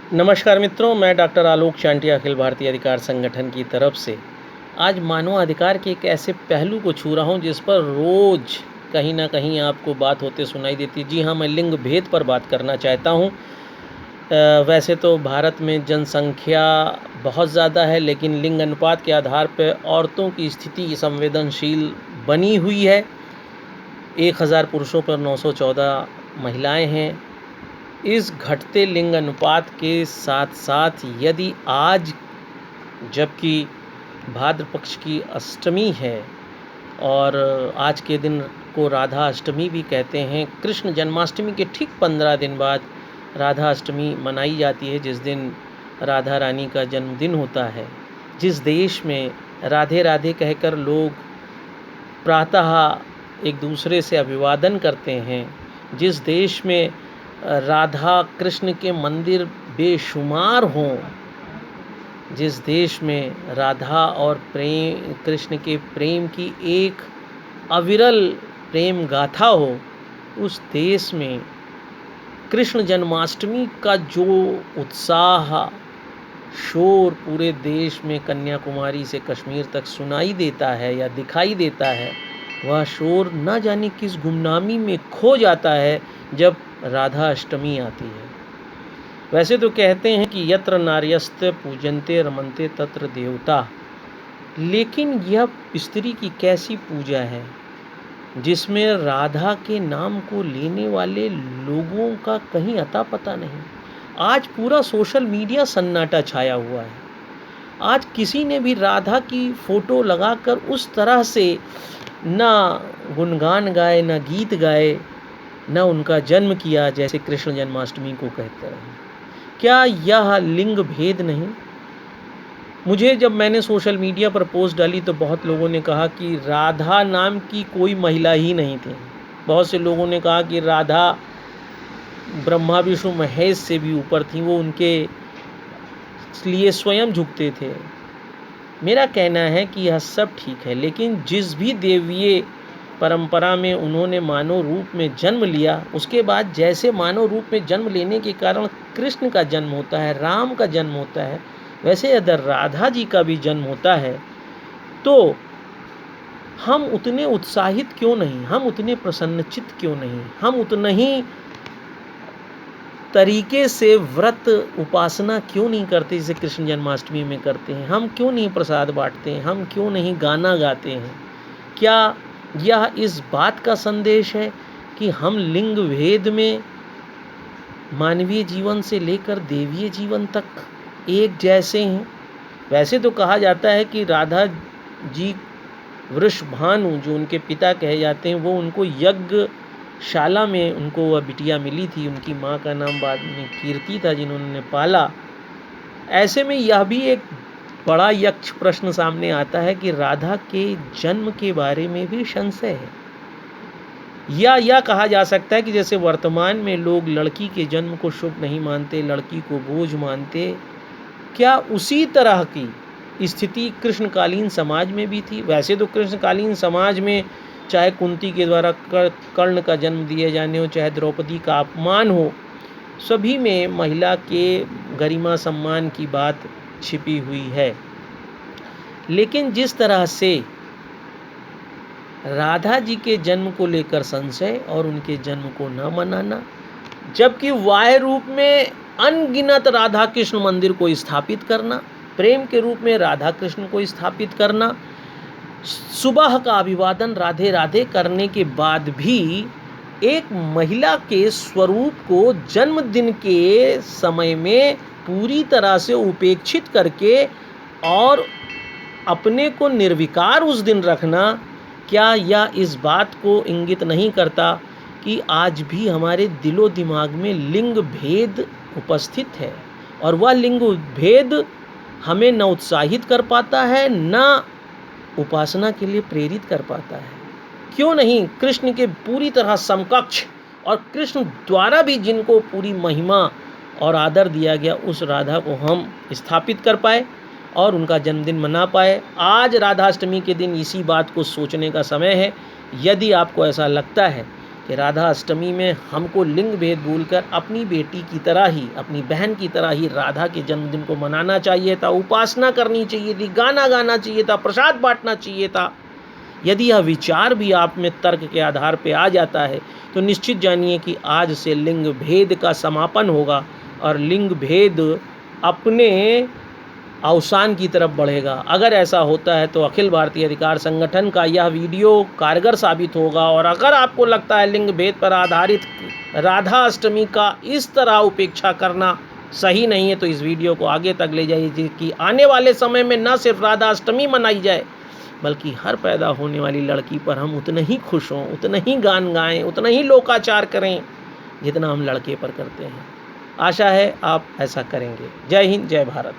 नमस्कार मित्रों, मैं डॉक्टर आलोक चांटिया अखिल भारतीय अधिकार संगठन की तरफ से आज मानवाधिकार के एक ऐसे पहलू को छू रहा हूं जिस पर रोज़ कहीं ना कहीं आपको बात होते सुनाई देती। जी हाँ, मैं लिंग भेद पर बात करना चाहता हूं। वैसे तो भारत में जनसंख्या बहुत ज़्यादा है, लेकिन लिंग अनुपात के आधार पर औरतों की स्थिति संवेदनशील बनी हुई है। 1000 पुरुषों पर 914 महिलाएं हैं। इस घटते लिंग अनुपात के साथ साथ यदि आज, जबकि भाद्र पक्ष की अष्टमी है और आज के दिन को राधा अष्टमी भी कहते हैं, कृष्ण जन्माष्टमी के ठीक 15 दिन बाद राधा अष्टमी मनाई जाती है, जिस दिन राधा रानी का जन्मदिन होता है। जिस देश में राधे राधे कहकर लोग प्रातः एक दूसरे से अभिवादन करते हैं, जिस देश में राधा कृष्ण के मंदिर बेशुमार हों, जिस देश में राधा और कृष्ण के प्रेम की एक अविरल प्रेम गाथा हो, उस देश में कृष्ण जन्माष्टमी का जो उत्साह शोर पूरे देश में कन्याकुमारी से कश्मीर तक सुनाई देता है या दिखाई देता है, वह शोर न जाने किस गुमनामी में खो जाता है जब राधा अष्टमी आती है। वैसे तो कहते हैं कि यत्र नार्यस्ते पूजन्ते रमन्ते तत्र देवता, लेकिन यह स्त्री की कैसी पूजा है जिसमें राधा के नाम को लेने वाले लोगों का कहीं अता पता नहीं। आज पूरा सोशल मीडिया सन्नाटा छाया हुआ है। आज किसी ने भी राधा की फ़ोटो लगाकर उस तरह से ना गुणगान गाए, ना गीत गाए, न उनका जन्म किया जैसे कृष्ण जन्माष्टमी को कहते हैं। क्या यह लिंग भेद नहीं? मुझे जब मैंने सोशल मीडिया पर पोस्ट डाली तो बहुत लोगों ने कहा कि राधा नाम की कोई महिला ही नहीं थी। बहुत से लोगों ने कहा कि राधा ब्रह्मा विष्णु महेश से भी ऊपर थी, वो उनके लिए स्वयं झुकते थे। मेरा कहना है कि यह सब ठीक है, लेकिन जिस भी देवीय परंपरा में उन्होंने मानव रूप में जन्म लिया, उसके बाद जैसे मानव रूप में जन्म लेने के कारण कृष्ण का जन्म होता है, राम का जन्म होता है, वैसे अगर राधा जी का भी जन्म होता है तो हम उतने उत्साहित क्यों नहीं, हम उतने प्रसन्नचित्त क्यों नहीं, हम उतना ही तरीके से व्रत उपासना क्यों नहीं करते जैसे कृष्ण जन्माष्टमी में करते हैं? हम क्यों नहीं प्रसाद बांटते हैं? हम क्यों नहीं गाना गाते हैं? क्या यह इस बात का संदेश है कि हम लिंग भेद में मानवीय जीवन से लेकर देवीय जीवन तक एक जैसे हैं? वैसे तो कहा जाता है कि राधा जी वृषभानु जो उनके पिता कहे जाते हैं, वो उनको यज्ञशाला में उनको वह बिटिया मिली थी। उनकी माँ का नाम बाद में कीर्ति था, जिन्होंने पाला। ऐसे में यह भी एक बड़ा यक्ष प्रश्न सामने आता है कि राधा के जन्म के बारे में भी संशय है। या यह कहा जा सकता है कि जैसे वर्तमान में लोग लड़की के जन्म को शुभ नहीं मानते, लड़की को बोझ मानते, क्या उसी तरह की स्थिति कृष्णकालीन समाज में भी थी? वैसे तो कृष्णकालीन समाज में चाहे कुंती के द्वारा कर्ण का जन्म दिए जाने हो, चाहे द्रौपदी का अपमान हो, सभी में महिला के गरिमा सम्मान की बात छिपी हुई है। लेकिन जिस तरह से राधा जी के जन्म को लेकर संशय और उनके जन्म को न मनाना, जबकि बाह्य रूप में अनगिनत राधा कृष्ण मंदिर को स्थापित करना, प्रेम के रूप में राधा कृष्ण को स्थापित करना, सुबह का अभिवादन राधे राधे करने के बाद भी एक महिला के स्वरूप को जन्मदिन के समय में पूरी तरह से उपेक्षित करके और अपने को निर्विकार उस दिन रखना, क्या यह इस बात को इंगित नहीं करता कि आज भी हमारे दिलो दिमाग में लिंग भेद उपस्थित है और वह लिंग भेद हमें न उत्साहित कर पाता है, न उपासना के लिए प्रेरित कर पाता है? क्यों नहीं कृष्ण के पूरी तरह समकक्ष और कृष्ण द्वारा भी जिनको पूरी महिमा और आदर दिया गया, उस राधा को हम स्थापित कर पाए और उनका जन्मदिन मना पाए? आज राधाष्टमी के दिन इसी बात को सोचने का समय है। यदि आपको ऐसा लगता है कि राधा अष्टमी में हमको लिंग भेद भूलकर अपनी बेटी की तरह ही, अपनी बहन की तरह ही राधा के जन्मदिन को मनाना चाहिए था, उपासना करनी चाहिए थी, गाना गाना चाहिए था, प्रसाद बांटना चाहिए था। यदि यह विचार भी आप में तर्क के आधार पर आ जाता है तो निश्चित जानिए कि आज से लिंग भेद का समापन होगा और लिंग भेद अपने अवसान की तरफ बढ़ेगा। अगर ऐसा होता है तो अखिल भारतीय अधिकार संगठन का यह वीडियो कारगर साबित होगा। और अगर आपको लगता है लिंग भेद पर आधारित राधा अष्टमी का इस तरह उपेक्षा करना सही नहीं है तो इस वीडियो को आगे तक ले जाइए कि आने वाले समय में न सिर्फ राधा अष्टमी मनाई जाए बल्कि हर पैदा होने वाली लड़की पर हम उतने ही खुश हों, उतना ही गान गाएं, उतना ही लोकाचार करें जितना हम लड़के पर करते हैं। आशा है आप ऐसा करेंगे। जय हिंद, जय भारत।